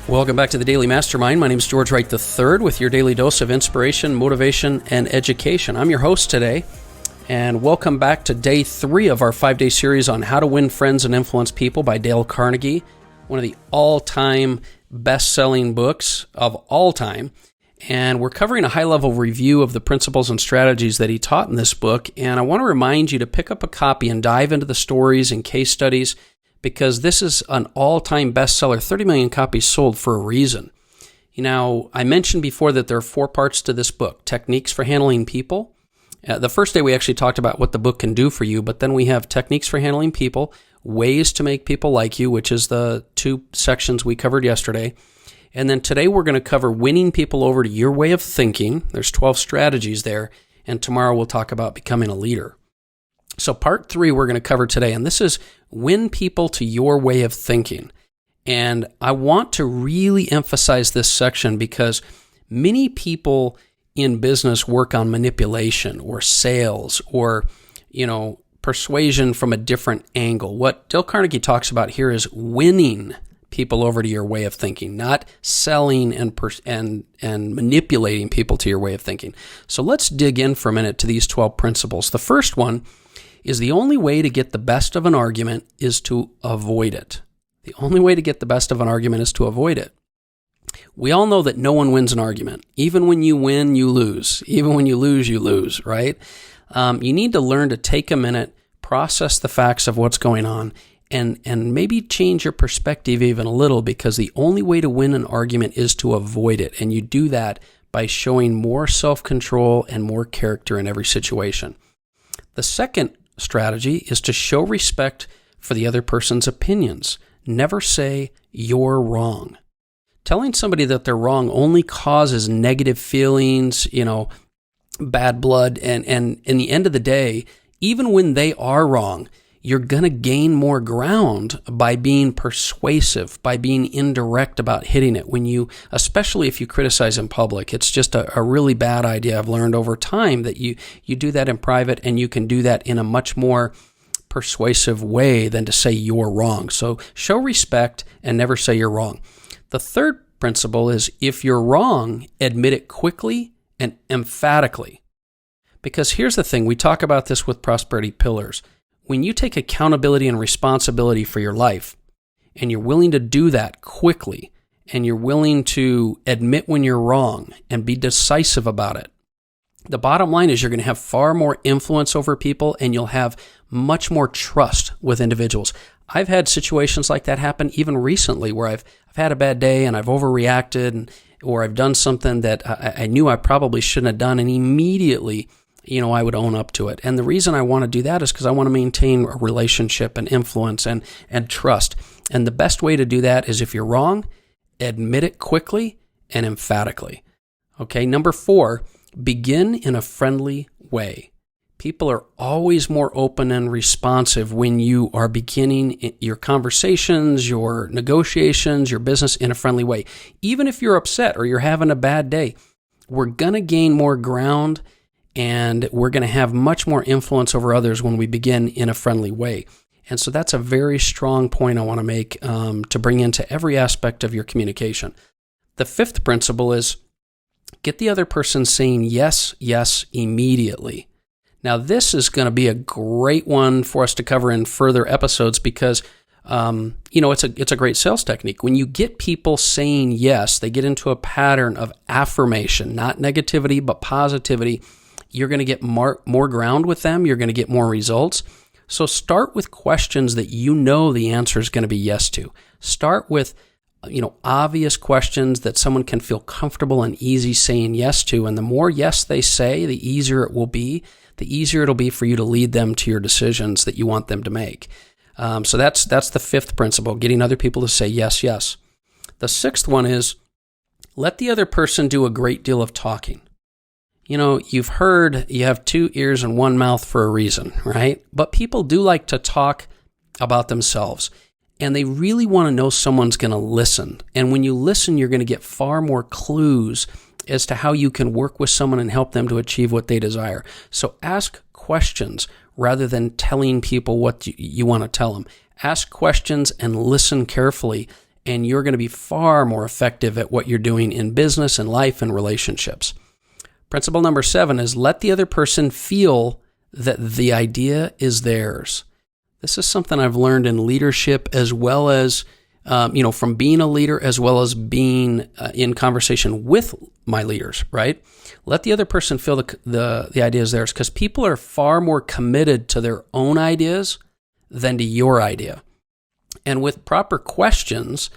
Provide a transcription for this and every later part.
Welcome back to the Daily Mastermind. My name is George Wright III with your daily dose of inspiration, motivation, and education. I'm your host today, and welcome back to day 3 of our 5-day series on how to win friends and influence people by Dale Carnegie, one of the all-time best-selling books of all time. And we're covering a high-level review of the principles and strategies that he taught in this book. And I want to remind you to pick up a copy and dive into the stories and case studies, because this is an all-time bestseller, 30 million copies sold for a reason. Now, I mentioned before that there are 4 parts to this book: techniques for handling people. The first day we actually talked about what the book can do for you, but then we have techniques for handling people, ways to make people like you, which is the 2 sections we covered yesterday. And then today we're going to cover winning people over to your way of thinking. There's 12 strategies there, and tomorrow we'll talk about becoming a leader. So part 3 we're going to cover today, and this is win people to your way of thinking. And I want to really emphasize this section because many people in business work on manipulation or sales or, persuasion from a different angle. What Dale Carnegie talks about here is winning people over to your way of thinking, not selling and manipulating people to your way of thinking. So let's dig in for a minute to these 12 principles. The first one is the only way to get the best of an argument is to avoid it. The only way to get the best of an argument is to avoid it. We all know that no one wins an argument. Even when you win, you lose. Even when you lose, right? You need to learn to take a minute, process the facts of what's going on, and maybe change your perspective even a little, because the only way to win an argument is to avoid it. And you do that by showing more self-control and more character in every situation. The second strategy is to show respect for the other person's opinions. Never say, "You're wrong." Telling somebody that they're wrong only causes negative feelings, bad blood, and in the end of the day, even when they are wrong, you're going to gain more ground by being persuasive, by being indirect about hitting it. Especially if you criticize in public, it's just a really bad idea. I've learned over time that you do that in private, and you can do that in a much more persuasive way than to say you're wrong. So show respect and never say you're wrong. The third principle is, if you're wrong, admit it quickly and emphatically. Because here's the thing, we talk about this with prosperity pillars. When you take accountability and responsibility for your life, and you're willing to do that quickly, and you're willing to admit when you're wrong and be decisive about it, the bottom line is you're going to have far more influence over people, and you'll have much more trust with individuals. I've had situations like that happen even recently, where I've had a bad day and I've overreacted, or I've done something that I knew I probably shouldn't have done, and immediately I would own up to it. And the reason I want to do that is because I want to maintain a relationship and influence and trust. And the best way to do that is, if you're wrong, admit it quickly and emphatically. Okay, number 4, begin in a friendly way. People are always more open and responsive when you are beginning your conversations, your negotiations, your business in a friendly way. Even if you're upset or you're having a bad day, we're going to gain more ground, and we're going to have much more influence over others when we begin in a friendly way. And so that's a very strong point I want to make to bring into every aspect of your communication. The 5th principle is, get the other person saying yes, yes immediately. Now, this is going to be a great one for us to cover in further episodes, because it's a great sales technique. When you get people saying yes, they get into a pattern of affirmation, not negativity, but positivity. You're going to get more ground with them. You're going to get more results. So start with questions that the answer is going to be yes to. Start with obvious questions that someone can feel comfortable and easy saying yes to. And the more yes they say, the easier it will be. The easier it'll be for you to lead them to your decisions that you want them to make. So that's the 5th principle, getting other people to say yes, yes. The 6th one is, let the other person do a great deal of talking. You've heard you have 2 ears and 1 mouth for a reason, right? But people do like to talk about themselves, and they really want to know someone's going to listen. And when you listen, you're going to get far more clues as to how you can work with someone and help them to achieve what they desire. So ask questions rather than telling people what you want to tell them. Ask questions and listen carefully, and you're going to be far more effective at what you're doing in business and life and relationships. Principle number 7 is let the other person feel that the idea is theirs. This is something I've learned in leadership as well as, from being a leader as well as being in conversation with my leaders, right? Let the other person feel the idea is theirs, because people are far more committed to their own ideas than to your idea. And with proper questions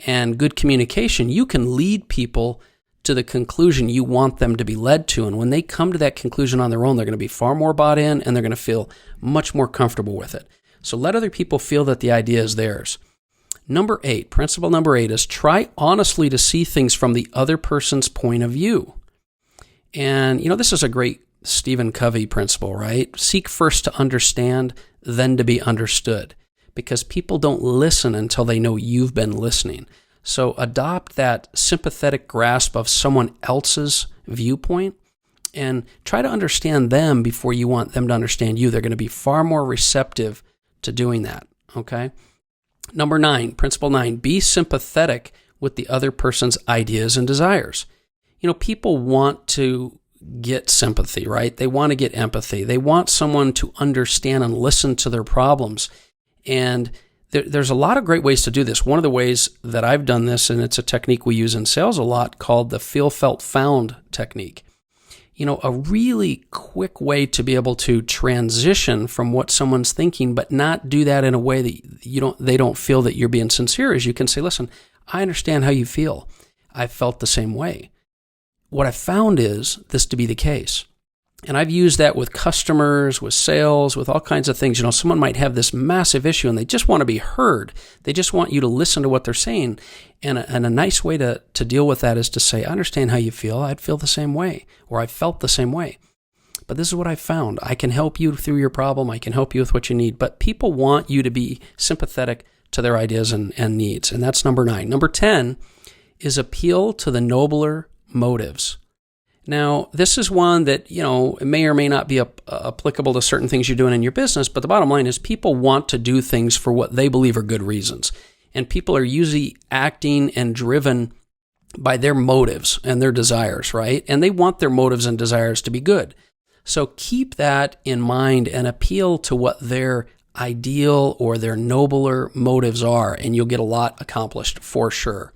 and good communication, you can lead people to the conclusion you want them to be led to. And when they come to that conclusion on their own, they're going to be far more bought in and they're going to feel much more comfortable with it. So let other people feel that the idea is theirs. Principle number 8 is try honestly to see things from the other person's point of view. And, this is a great Stephen Covey principle, right? Seek first to understand, then to be understood. Because people don't listen until they know you've been listening. So adopt that sympathetic grasp of someone else's viewpoint and try to understand them before you want them to understand you. They're going to be far more receptive to doing that, okay? Principle 9, be sympathetic with the other person's ideas and desires. People want to get sympathy, right? They want to get empathy. They want someone to understand and listen to their problems. And there's a lot of great ways to do this. One of the ways that I've done this, and it's a technique we use in sales a lot, called the feel, felt, found technique. A really quick way to be able to transition from what someone's thinking, but not do that in a way that they don't feel that you're being sincere, is you can say, listen, I understand how you feel. I felt the same way. What I found is this to be the case. And I've used that with customers, with sales, with all kinds of things. Someone might have this massive issue and they just want to be heard. They just want you to listen to what they're saying. And a nice way to deal with that is to say, I understand how you feel. I'd feel the same way, or I felt the same way. But this is what I found. I can help you through your problem. I can help you with what you need. But people want you to be sympathetic to their ideas and needs. And that's number 9. Number 10 is appeal to the nobler motives. Now, this is one that, may or may not be applicable to certain things you're doing in your business, but the bottom line is people want to do things for what they believe are good reasons. And people are usually acting and driven by their motives and their desires, right? And they want their motives and desires to be good. So keep that in mind and appeal to what their ideal or their nobler motives are, and you'll get a lot accomplished for sure.